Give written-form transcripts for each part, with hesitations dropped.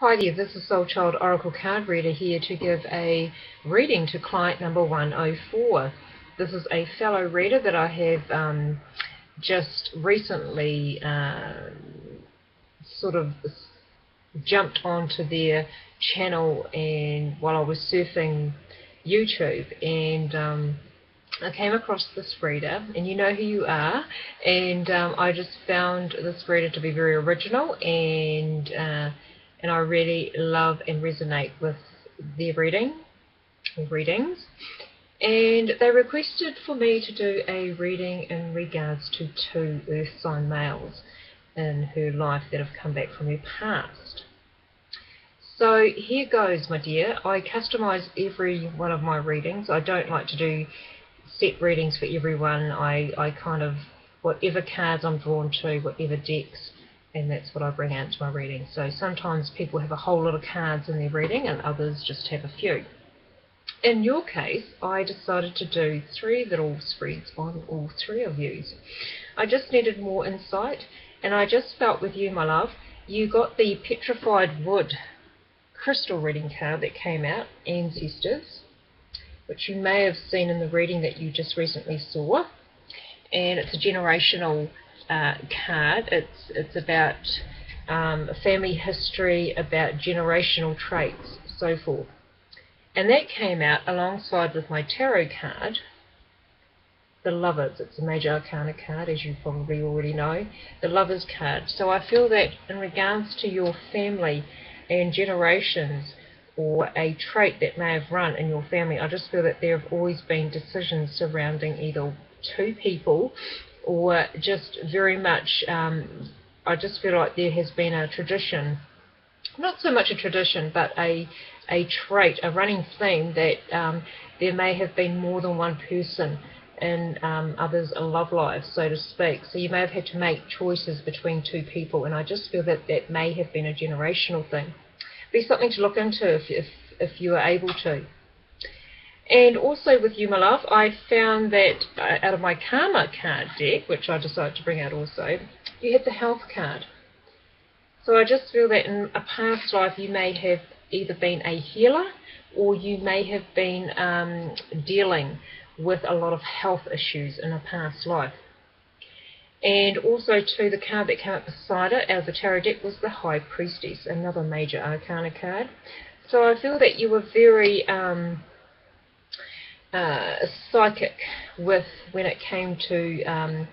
Hi there, this is Soul Child Oracle Card Reader here to give a reading to client number 104. This is a fellow reader that I have just recently sort of jumped onto their channel and while I was surfing YouTube, and I came across this reader, and you know who you are, and I just found this reader to be very original, and I really love and resonate with their readings. And they requested for me to do a reading in regards to 2 earth sign males in her life that have come back from her past. So here goes, my dear. I customize every one of my readings. I don't like to do set readings for everyone. I kind of, whatever cards I'm drawn to, whatever decks, and that's what I bring out to my reading. So sometimes people have a whole lot of cards in their reading and others just have a few. In your case, I decided to do 3 little spreads on all 3 of you. I just needed more insight, and I just felt with you, my love, you got the Petrified Wood crystal reading card that came out, Ancestors, which you may have seen in the reading that you just recently saw, and it's a generational card. It's about family history, about generational traits, so forth. And that came out alongside with my tarot card, the Lovers. It's a major arcana card, as you probably already know, the Lovers card. So I feel that in regards to your family and generations, or a trait that may have run in your family, I just feel that there have always been decisions surrounding either 2 people, or just very much, I just feel like there has been a tradition, not so much a tradition, but a trait, a running theme that there may have been more than one person in others' love lives, so to speak. So you may have had to make choices between 2 people, and I just feel that that may have been a generational thing. Be something to look into if you are able to. And also with you, my love, I found that out of my Karma card deck, which I decided to bring out also, you had the Health card. So I just feel that in a past life you may have either been a healer, or you may have been dealing with a lot of health issues in a past life. And also too, the card that came up beside it out of the tarot deck was the High Priestess, another major arcana card. So I feel that you were very psychic with when it came to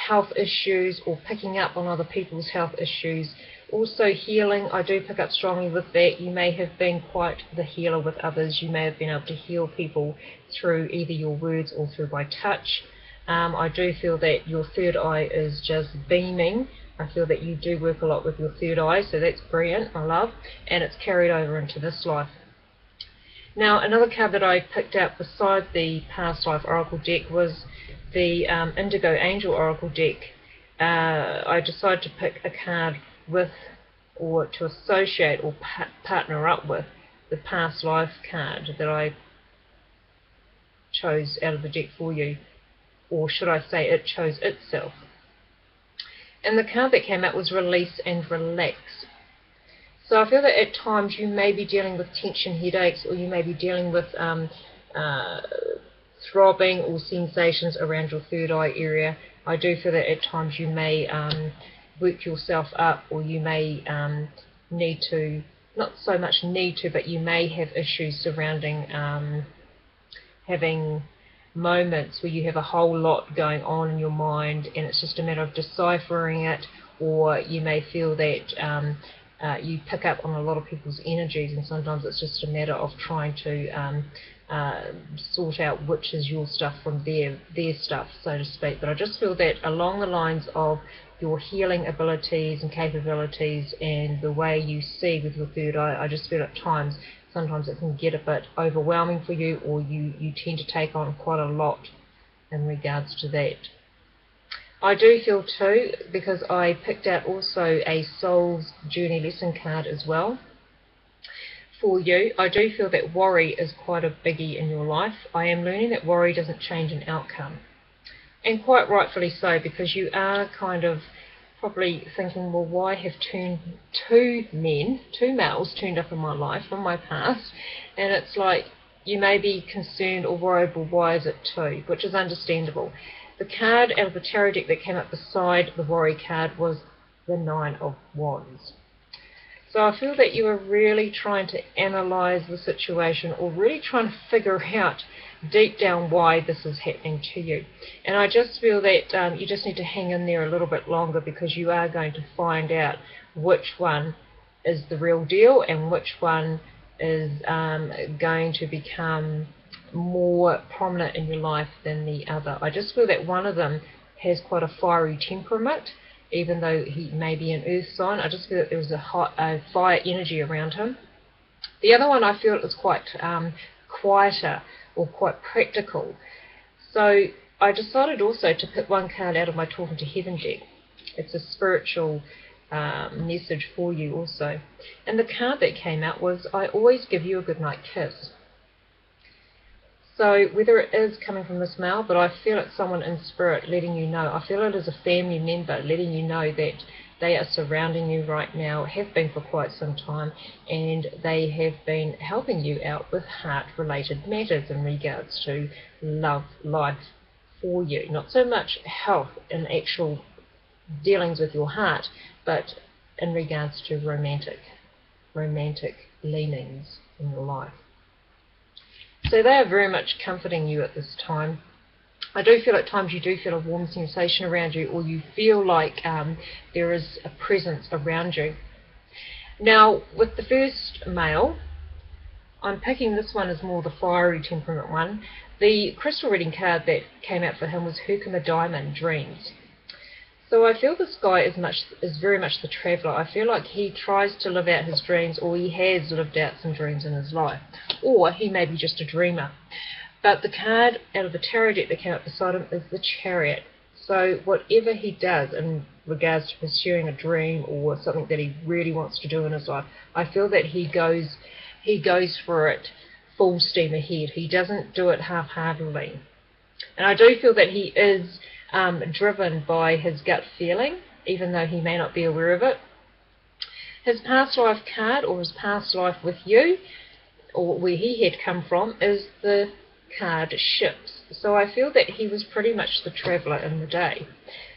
health issues, or picking up on other people's health issues. Also healing, I do pick up strongly with that. You may have been quite the healer with others. You may have been able to heal people through either your words or through by touch. I do feel that your third eye is just beaming. I feel that you do work a lot with your third eye, so that's brilliant, my love, and it's carried over into this life. Now, another card that I picked out beside the Past Life Oracle deck was the Indigo Angel Oracle deck. I decided to pick a card with, or to associate or partner up with, the Past Life card that I chose out of the deck for you. Or should I say it chose itself. And the card that came out was Release and Relax. So I feel that at times you may be dealing with tension, headaches, or you may be dealing with throbbing or sensations around your third eye area. I do feel that at times you may work yourself up, or you may need to, not so much need to, but you may have issues surrounding having moments where you have a whole lot going on in your mind, and it's just a matter of deciphering it, or you may feel that you pick up on a lot of people's energies, and sometimes it's just a matter of trying to sort out which is your stuff from their stuff, so to speak. But I just feel that along the lines of your healing abilities and capabilities and the way you see with your third eye, I just feel at times, sometimes it can get a bit overwhelming for you, or you tend to take on quite a lot in regards to that. I do feel too, because I picked out also a Soul's Journey Lesson card as well for you, I do feel that worry is quite a biggie in your life. I am learning that worry doesn't change an outcome. And quite rightfully so, because you are kind of probably thinking, well, why have two males turned up in my life from my past? And it's like, you may be concerned or worried, well, why is it two? Which is understandable. The card out of the tarot deck that came up beside the worry card was the Nine of Wands. So I feel that you are really trying to analyze the situation, or really trying to figure out deep down why this is happening to you. And I just feel that you just need to hang in there a little bit longer, because you are going to find out which one is the real deal and which one is going to become more prominent in your life than the other. I just feel that one of them has quite a fiery temperament, even though he may be an earth sign. I just feel that there was a fire energy around him. The other one, I feel it was quite quieter or quite practical. So I decided also to pick one card out of my Talking to Heaven deck. It's a spiritual message for you also. And the card that came out was, I always give you a goodnight kiss. So whether it is coming from this male, but I feel it's someone in spirit letting you know. I feel it is a family member letting you know that they are surrounding you right now, have been for quite some time, and they have been helping you out with heart-related matters in regards to love, life for you. Not so much health and actual dealings with your heart, but in regards to romantic leanings in your life. So they are very much comforting you at this time. I do feel at times you do feel a warm sensation around you, or you feel like there is a presence around you. Now, with the first male, I'm picking this one as more the fiery temperament one. The crystal reading card that came out for him was Herkimer Diamond, Dreams. So I feel this guy is very much the traveller. I feel like he tries to live out his dreams, or he has lived out some dreams in his life. Or he may be just a dreamer. But the card out of the tarot deck that came up beside him is the Chariot. So whatever he does in regards to pursuing a dream or something that he really wants to do in his life, I feel that he goes for it full steam ahead. He doesn't do it half-heartedly. And I do feel that he is driven by his gut feeling, even though he may not be aware of it. His past life card, or his past life with you, or where he had come from, is the card Ships. So I feel that he was pretty much the traveller in the day,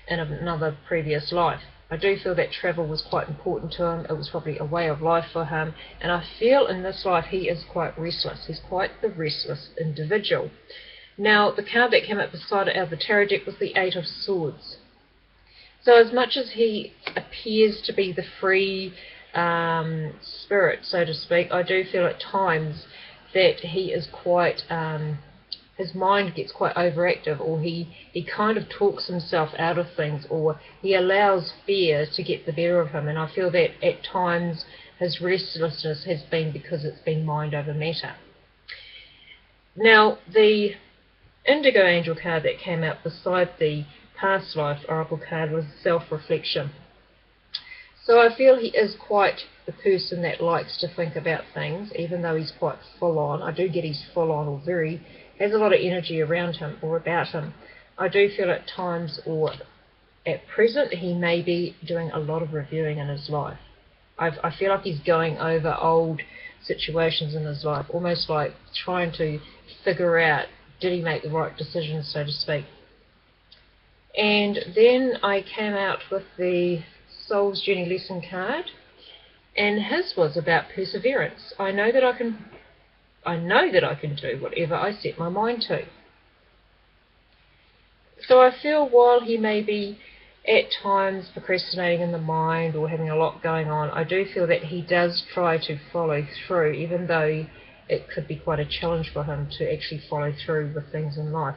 in another previous life. I do feel that travel was quite important to him. It was probably a way of life for him, and I feel in this life he is quite restless. He's quite the restless individual. Now, the card that came up beside it out of the tarot deck was the Eight of Swords. So as much as he appears to be the free spirit, so to speak, I do feel at times that he is quite, his mind gets quite overactive, or he kind of talks himself out of things, or he allows fear to get the better of him. And I feel that at times his restlessness has been because it's been mind over matter. Now, the Indigo Angel card that came out beside the Past Life Oracle card was Self-Reflection. So I feel he is quite the person that likes to think about things, even though he's quite full-on. I do get he's full-on, or has a lot of energy around him or about him. I do feel at times, or at present, he may be doing a lot of reviewing in his life. I feel like he's going over old situations in his life, almost like trying to figure out, did he make the right decision, so to speak. And then I came out with the Soul's Journey Lesson card, and his was about perseverance. I know that I can do whatever I set my mind to. So I feel while he may be at times procrastinating in the mind or having a lot going on, I do feel that he does try to follow through, even though it could be quite a challenge for him to actually follow through with things in life.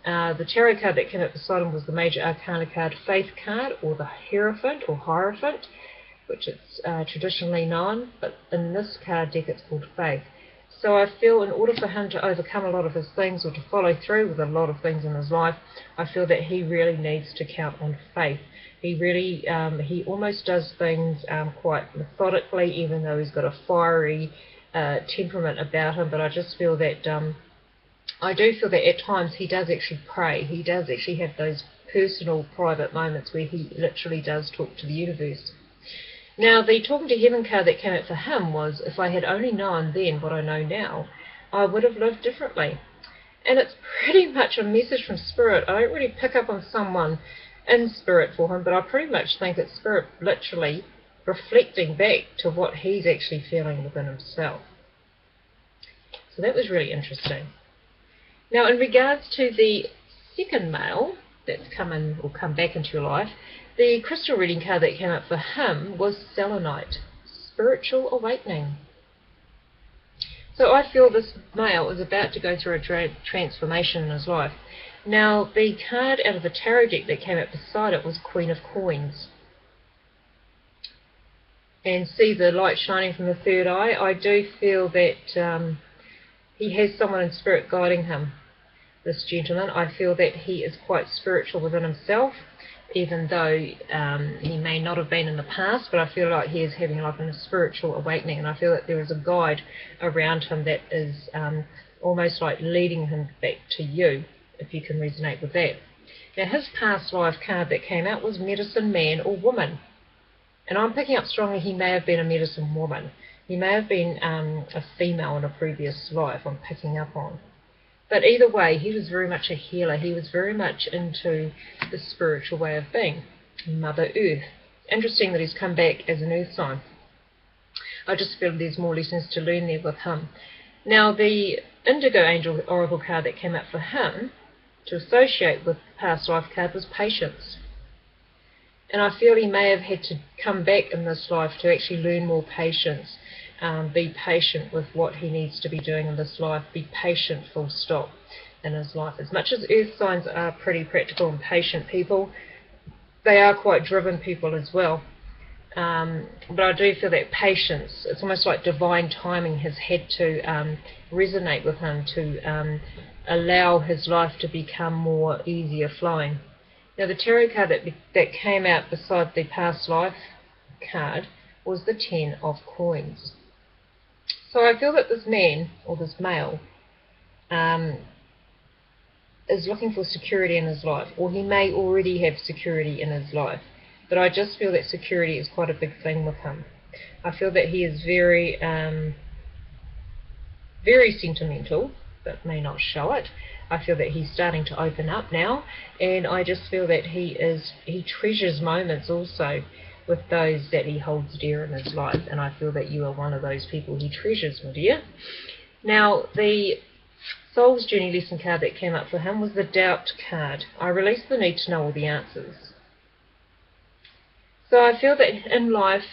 The tarot card that came up beside him was the Major Arcana card, Faith card, or the Hierophant, which it's traditionally known, but in this card deck it's called Faith. So I feel in order for him to overcome a lot of his things, or to follow through with a lot of things in his life, I feel that he really needs to count on faith. He really, he almost does things quite methodically, even though he's got a fiery temperament about him. But I just feel that, I do feel that at times he does actually pray. He does actually have those personal, private moments where he literally does talk to the universe. Now, the Talking to Heaven card that came out for him was, if I had only known then what I know now, I would have lived differently. And it's pretty much a message from Spirit. I don't really pick up on someone in Spirit for him, but I pretty much think it's Spirit literally reflecting back to what he's actually feeling within himself. So that was really interesting. Now, in regards to the second male that's come in or come back into your life, the crystal reading card that came up for him was Selenite, Spiritual Awakening. So I feel this male is about to go through a transformation in his life. Now, the card out of the tarot deck that came up beside it was Queen of Coins. And see the light shining from the third eye. I do feel that he has someone in spirit guiding him, this gentleman. I feel that he is quite spiritual within himself, even though he may not have been in the past, but I feel like he is having like a spiritual awakening, and I feel that there is a guide around him that is almost like leading him back to you, if you can resonate with that. Now, his past life card that came out was Medicine Man or Woman. And I'm picking up strongly he may have been a medicine woman. He may have been a female in a previous life, I'm picking up on. But either way, he was very much a healer. He was very much into the spiritual way of being, Mother Earth. Interesting that he's come back as an earth sign. I just feel there's more lessons to learn there with him. Now, the Indigo Angel Oracle card that came up for him to associate with the past life card was Patience. And I feel he may have had to come back in this life to actually learn more patience. Be patient with what he needs to be doing in this life. Be patient, full stop, in his life. As much as earth signs are pretty practical and patient people, they are quite driven people as well. But I do feel that patience, it's almost like divine timing has had to resonate with him to allow his life to become more easier flowing. Now, the tarot card that came out beside the past life card was the Ten of Coins. So I feel that this man, or this male, is looking for security in his life, or he may already have security in his life. But I just feel that security is quite a big thing with him. I feel that he is very, very sentimental, but may not show it. I feel that he's starting to open up now, and I just feel that he treasures moments also with those that he holds dear in his life, and I feel that you are one of those people he treasures, my dear. Now, the Soul's Journey lesson card that came up for him was the Doubt card. I release the need to know all the answers. So I feel that in life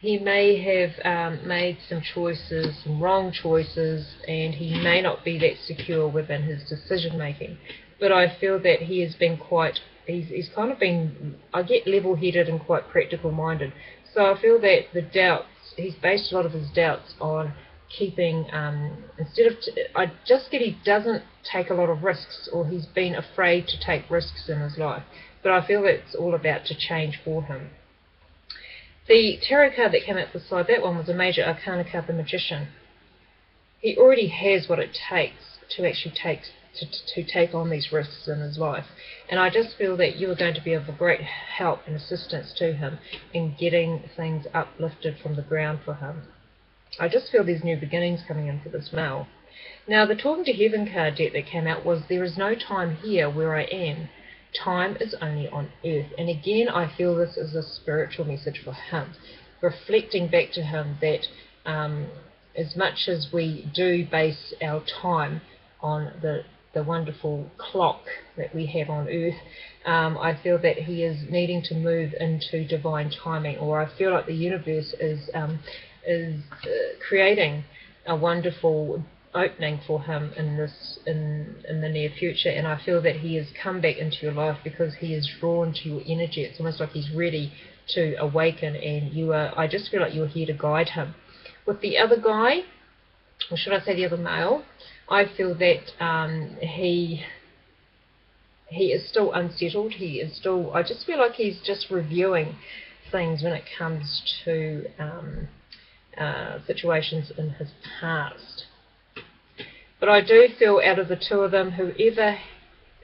he may have made some choices, some wrong choices, and he may not be that secure within his decision making. But I feel that he has been quite, he's kind of been, I get level-headed and quite practical minded. So I feel that the doubts, he's based a lot of his doubts on keeping, I just get he doesn't take a lot of risks, or he's been afraid to take risks in his life. But I feel that it's all about to change for him. The tarot card that came out beside that one was a Major Arcana card, the Magician. He already has what it takes to actually take on these risks in his life. And I just feel that you are going to be of a great help and assistance to him in getting things uplifted from the ground for him. I just feel there's new beginnings coming in for this male. Now, the Talking to Heaven card deck that came out was There is no time here where I am. Time is only on earth. And again, I feel this is a spiritual message for him, reflecting back to him that as much as we do base our time on the wonderful clock that we have on earth, I feel that he is needing to move into divine timing, or I feel like the universe is creating a wonderful opening for him in the near future. And I feel that he has come back into your life because he is drawn to your energy. It's almost like he's ready to awaken, and I just feel like you're here to guide him. With the other guy, or should I say the other male, I feel that he is still unsettled. I just feel like he's just reviewing things when it comes to situations in his past. But I do feel out of the two of them, whoever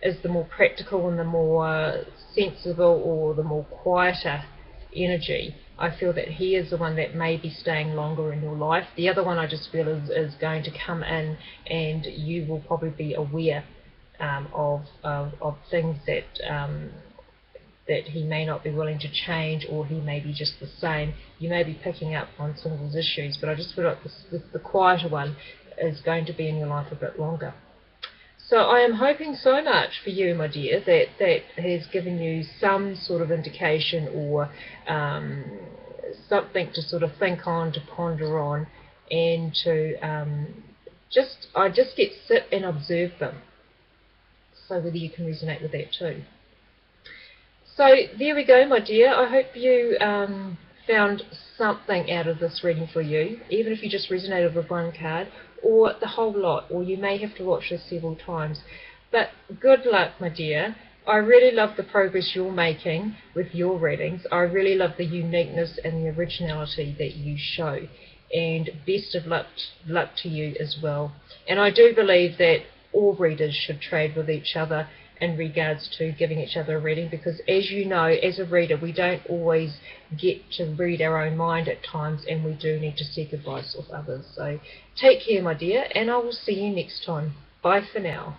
is the more practical and the more sensible or the more quieter energy. I feel that he is the one that may be staying longer in your life. The other one I just feel is going to come in, and you will probably be aware of things that he may not be willing to change, or he may be just the same. You may be picking up on some of his issues, but I just feel like the quieter one is going to be in your life a bit longer. So I am hoping so much for you, my dear, that has given you some sort of indication, or something to sort of think on, to ponder on, and to I just get sit and observe them. So whether you can resonate with that too. So there we go, my dear. I hope you found something out of this reading for you, even if you just resonated with one card, or the whole lot, or you may have to watch this several times. But good luck, my dear. I really love the progress you're making with your readings. I really love the uniqueness and the originality that you show. And best of luck to you as well. And I do believe that all readers should trade with each other in regards to giving each other a reading, because as you know, as a reader, we don't always get to read our own mind at times, and we do need to seek advice of others. So take care, my dear, and I will see you next time. Bye for now.